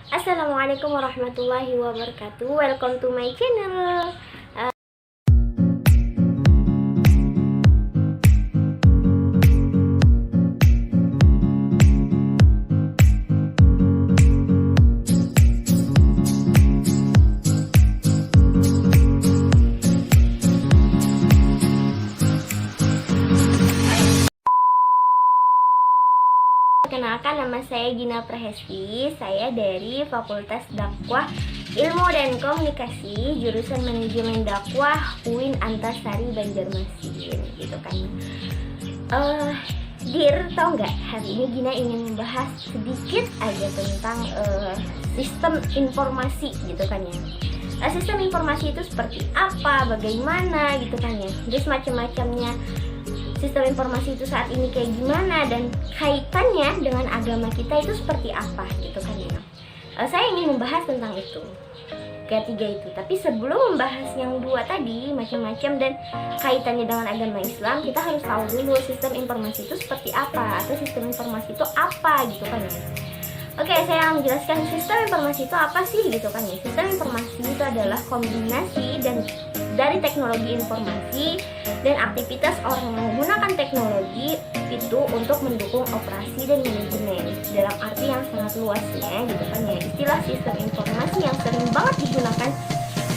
Assalamualaikum warahmatullahi wabarakatuh. Welcome to my channel. Perkenalkan, nama saya Gina Prahesti. Saya dari Fakultas Dakwah Ilmu dan Komunikasi, jurusan Manajemen Dakwah UIN Antasari Banjarmasin, gitu kan. Dir, tau nggak? Hari ini Gina ingin membahas sedikit aja tentang sistem informasi, gitu kan ya. Sistem informasi itu seperti apa, bagaimana, gitu kan ya. Terus macam-macamnya sistem informasi itu saat ini kayak gimana, dan kaitannya dengan agama kita itu seperti apa, gitu kan ya. Saya ingin membahas tentang itu, ketiga itu. Tapi sebelum membahas yang dua tadi, macam-macam dan kaitannya dengan agama Islam, kita harus tahu dulu sistem informasi itu seperti apa, atau sistem informasi itu apa, gitu kan ya. Oke, saya akan menjelaskan sistem informasi itu apa sih, gitu kan ya. Sistem informasi itu adalah kombinasi dari teknologi informasi dan aktivitas orang yang menggunakan teknologi itu untuk mendukung operasi dan manajemen dalam arti yang sangat luasnya, gitu kan ya. Istilah sistem informasi yang sering banget digunakan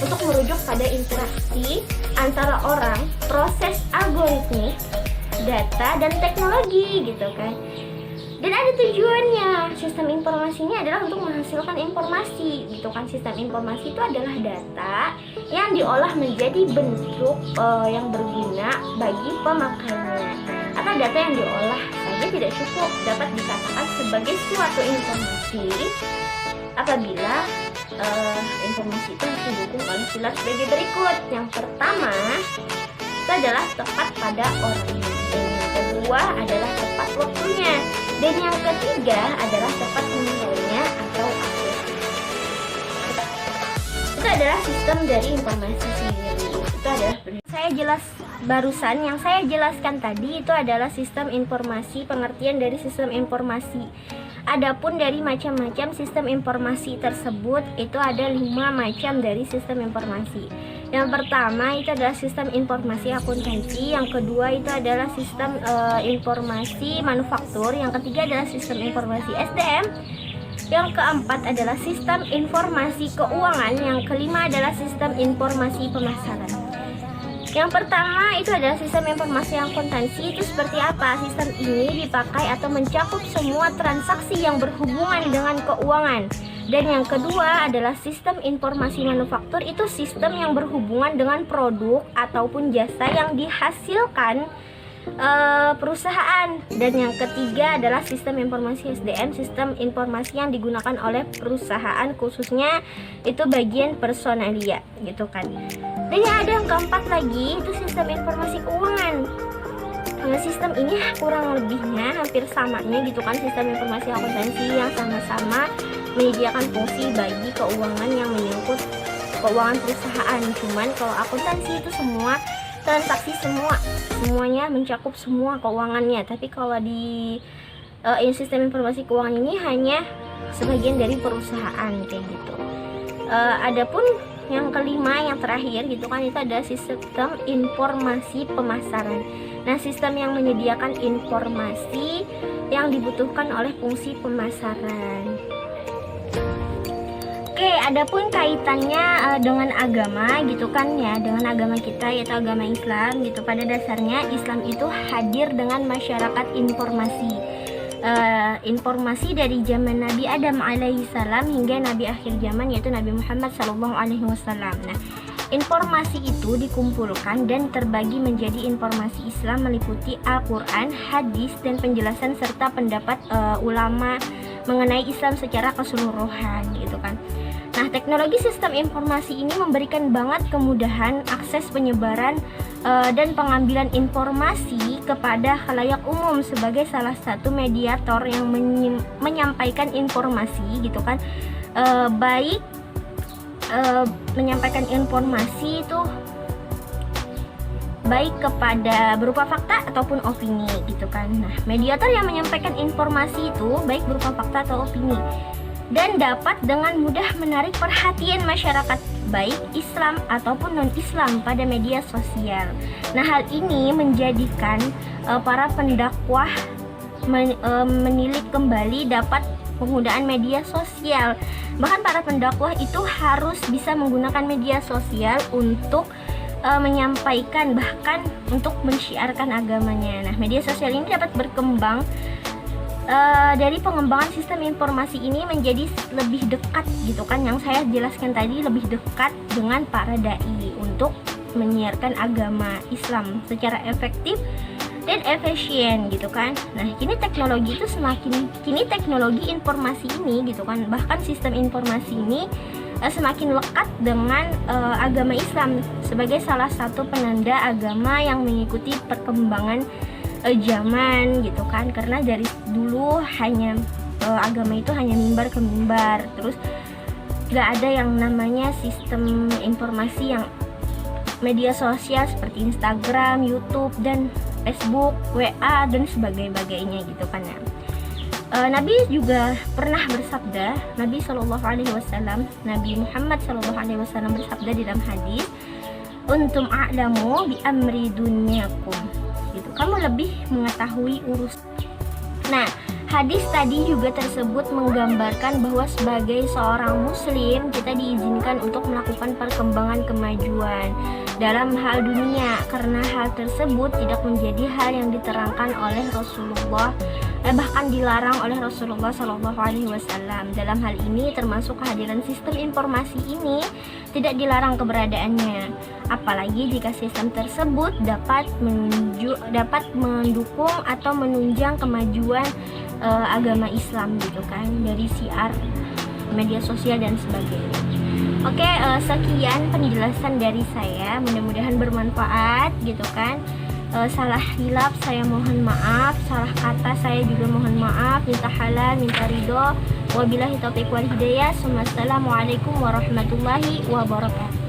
untuk merujuk pada interaksi antara orang, proses algoritmik, data, dan teknologi, gitu kan. Dan ada tujuannya. Sistem informasinya adalah untuk menghasilkan informasi, gitu kan. Sistem informasi itu adalah data yang diolah menjadi bentuk yang berguna bagi pemakainya. Atau data yang diolah saja tidak cukup dapat dikatakan sebagai suatu informasi apabila informasi itu didukung oleh pilar sebagai berikut. Yang pertama itu adalah tepat pada orangnya, dan yang kedua adalah tepat waktunya, dan yang ketiga adalah tepat nilainya atau akurasi. Itu adalah sistem dari informasi sendiri. Itu adalah yang saya jelaskan tadi itu adalah sistem informasi, pengertian dari sistem informasi. Adapun dari macam-macam sistem informasi tersebut, itu ada 5 macam dari sistem informasi. Yang pertama itu adalah sistem informasi akuntansi, yang kedua itu adalah sistem informasi manufaktur, yang ketiga adalah sistem informasi SDM, yang keempat adalah sistem informasi keuangan, yang kelima adalah sistem informasi pemasaran. Yang pertama itu adalah sistem informasi akuntansi. Itu seperti apa? Sistem ini dipakai atau mencakup semua transaksi yang berhubungan dengan keuangan. Dan yang kedua adalah sistem informasi manufaktur. Itu sistem yang berhubungan dengan produk ataupun jasa yang dihasilkan perusahaan. Dan yang ketiga adalah sistem informasi SDM, sistem informasi yang digunakan oleh perusahaan, khususnya itu bagian personalia, gitu kan. Dan yang ada yang keempat lagi itu sistem informasi keuangan. Sistem ini kurang lebihnya hampir samanya, gitu kan, sistem informasi akuntansi yang sama-sama menyediakan fungsi bagi keuangan yang menyangkut keuangan perusahaan. Cuman kalau akuntansi itu semua transaksi, semuanya mencakup semua keuangannya. Tapi kalau di sistem informasi keuangan ini hanya sebagian dari perusahaan, kayak gitu. Adapun yang kelima, yang terakhir, gitu kan, itu ada sistem informasi pemasaran. Nah, sistem yang menyediakan informasi yang dibutuhkan oleh fungsi pemasaran. Oke, adapun kaitannya dengan agama, gitu kan ya, dengan agama kita yaitu agama Islam, gitu. Pada dasarnya Islam itu hadir dengan masyarakat informasi dari zaman Nabi Adam alaihissalam hingga Nabi akhir zaman yaitu Nabi Muhammad sallallahu alaihi wasallam. Nah, informasi itu dikumpulkan dan terbagi menjadi informasi Islam meliputi Al-Quran, hadis, dan penjelasan serta pendapat ulama mengenai Islam secara keseluruhan, gitu kan. Nah, teknologi sistem informasi ini memberikan banget kemudahan akses penyebaran dan pengambilan informasi kepada khalayak umum sebagai salah satu mediator yang menyampaikan informasi, gitu kan. Menyampaikan informasi itu baik kepada berupa fakta ataupun opini, gitu kan. Nah, mediator yang menyampaikan informasi itu baik berupa fakta atau opini. dan dapat dengan mudah menarik perhatian masyarakat baik Islam ataupun non-Islam pada media sosial. Nah, hal ini menjadikan para pendakwah menilik kembali dapat penggunaan media sosial. Bahkan para pendakwah itu harus bisa menggunakan media sosial untuk menyampaikan, bahkan untuk mensyiarkan agamanya. Nah, media sosial ini dapat berkembang dari pengembangan sistem informasi ini menjadi lebih dekat gitu kan, yang saya jelaskan tadi, lebih dekat dengan para dai untuk menyiarkan agama Islam secara efektif dan efisien gitu kan. Nah, kini teknologi informasi ini gitu kan, bahkan sistem informasi ini semakin lekat dengan agama Islam sebagai salah satu penanda agama yang mengikuti perkembangan zaman gitu kan. Karena dari dulu hanya agama itu hanya mimbar ke mimbar, terus gak ada yang namanya sistem informasi yang media sosial seperti Instagram, YouTube, dan Facebook, WA, dan sebagainya gitu kan ya. Nabi juga pernah bersabda, Nabi Muhammad SAW bersabda di dalam hadis, "Untum a'lamu bi amri dunyakum." Gitu, kamu lebih mengetahui urus. Nah, hadis tadi juga tersebut menggambarkan bahwa sebagai seorang muslim kita diizinkan untuk melakukan perkembangan kemajuan dalam hal dunia, karena hal tersebut tidak menjadi hal yang diterangkan oleh Rasulullah, bahkan dilarang oleh Rasulullah SAW. Dalam hal ini termasuk kehadiran sistem informasi ini tidak dilarang keberadaannya, apalagi jika sistem tersebut dapat mendukung atau menunjang kemajuan agama Islam gitu kan, dari siar media sosial dan sebagainya. Oke, sekian penjelasan dari saya, mudah-mudahan bermanfaat gitu kan. Salah hilap saya mohon maaf, salah kata saya juga mohon maaf, minta halal, minta ridho. Wabillahi taufiq wal hidayah. Assalamualaikum warahmatullahi wabarakatuh.